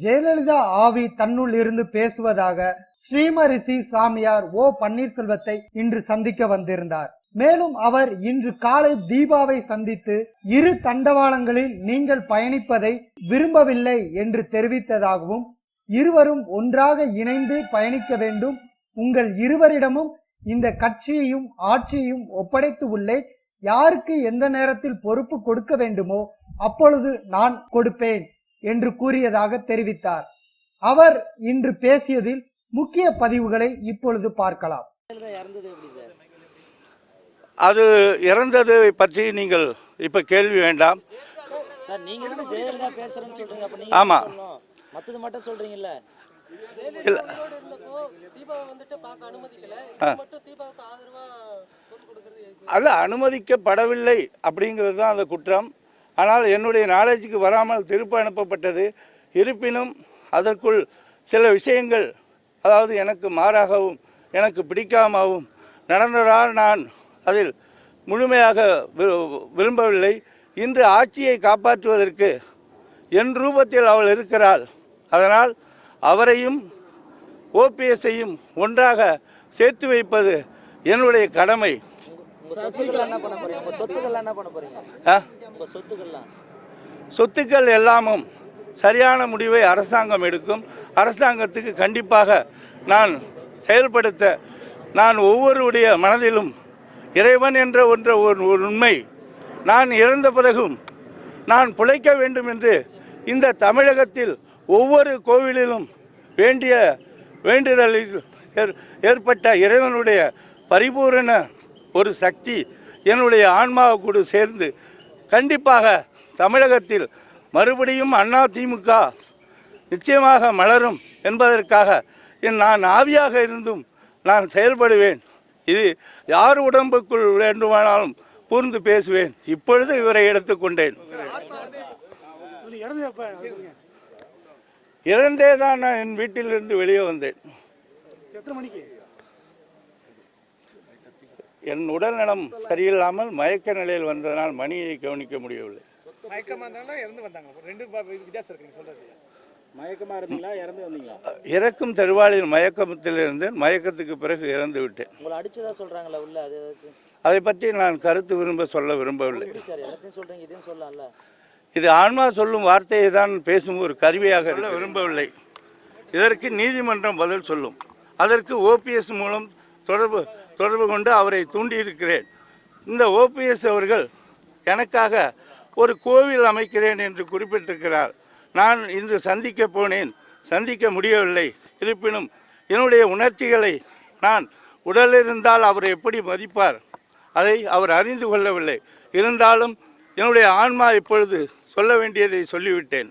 ஜெயலலிதா ஆவி தன்னுள் இருந்து பேசுவதாக ஸ்ரீமரிசி சாமியார் ஓ பன்னீர்செல்வத்தை இன்று சந்திக்க வந்திருந்தார். மேலும் அவர் இன்று காலை தீபாவை சந்தித்து இரு தண்டவாளங்களில் நீங்கள் பயணிப்பதை விரும்பவில்லை என்று தெரிவித்ததாகவும், இருவரும் ஒன்றாக இணைந்து பயணிக்க வேண்டும், உங்கள் இருவரிடமும் இந்த கட்சியையும் ஆட்சியையும் ஒப்படைத்து உள்ளேன், யாருக்கு எந்த நேரத்தில் பொறுப்பு கொடுக்க வேண்டுமோ அப்பொழுது நான் கொடுப்பேன் என்று கூறியதாக தெரிவித்தார். அவர் இன்று பேசியதில் முக்கிய பதிவுகளை இப்பொழுது பார்க்கலாம். அது இறந்தது பற்றி நீங்கள் இப்ப கேள்வி வேண்டாம். ஆமா, மத்தது மட்டும் சொல்றீங்கல்ல. அல்ல, அனுமதிக்கப்படவில்லை அப்படிங்கிறது தான் அந்த குற்றம். ஆனால் என்னுடைய நாலேஜுக்கு வராமல் திருப்பி அனுப்பப்பட்டது. இருப்பினும் அதற்குள் சில விஷயங்கள், அதாவது எனக்கு மாறாகவும் எனக்கு பிடிக்காமவும் நடந்ததால் நான் அதில் முழுமையாக விரும்பவில்லை. இன்று ஆட்சியை காப்பாற்றுவதற்கு என் ரூபத்தில் அவள் இருக்கிறாள். அதனால் அவரையும் ஓபிஎஸ்ஐயும் ஒன்றாக சேர்த்து வைப்பது என்னுடைய கடமை. சொத்துக்கள் எல்லாமும் சரியான முடிவை அரசாங்கம் எடுக்கும். அரசாங்கத்துக்கு கண்டிப்பாக நான் செயல்படுத்த, நான் ஒவ்வொருடைய மனதிலும் இறைவன் என்ற ஒரு உண்மை, நான் இறந்த பிறகும் நான் பிழைக்க வேண்டும் என்று இந்த தமிழகத்தில் ஒவ்வொரு கோவிலிலும் வேண்டிய வேண்டுதலில் ஏற்பட்ட இறைவனுடைய பரிபூரண ஒரு சக்தி என்னுடைய ஆன்மாவோடு சேர்ந்து கண்டிப்பாக தமிழகத்தில் மறுபடியும் அதிமுக நிச்சயமாக மலரும் என்பதற்காக நான் ஆவியாக இருந்தும் நான் செயல்படுவேன். இது யார் உடம்புக்குள் வேண்டுமானாலும் கூர்ந்து பேசுவேன். இப்பொழுது இவரை எடுத்துக்கொண்டேன். இறந்தே தான் நான் என் வீட்டிலிருந்து வெளியே வந்தேன். என் உடல் நலம் சரியில்லாமல் மயக்க நிலையில் வந்ததனால் மணியை கவனிக்க முடியவில்லை. இறக்கும் தருவாளில் மயக்கத்தில் இருந்தேன். மயக்கத்துக்கு பிறகு இறந்து விட்டேன். அதை பற்றி நான் கருத்து சொல்ல விரும்பவில்லை. இது ஆன்மா சொல்லும் வார்த்தையை தான் பேசும் ஒரு கருவியாக சொல்ல விரும்பவில்லை. இதற்கு நீதிமன்றம் பதில் சொல்லும். அதற்கு ஓபிஎஸ் மூலம் தொடர்பு கொண்டு அவரை தூண்டியிருக்கிறேன். இந்த ஓபிஎஸ் அவர்கள் எனக்காக ஒரு கோவில் அமைக்கிறேன் என்று குறிப்பிட்டிருக்கிறார். நான் இன்று சந்திக்க போனேன், சந்திக்க முடியவில்லை. இருப்பினும் என்னுடைய உணர்ச்சிகளை, நான் உடல் இருந்தால் அவர் எப்படி மதிப்பார் அதை அவர் அறிந்து கொள்ளவில்லை. இருந்தாலும் என்னுடைய ஆன்மா இப்பொழுது சொல்ல வேண்டியதை சொல்லிவிட்டேன்.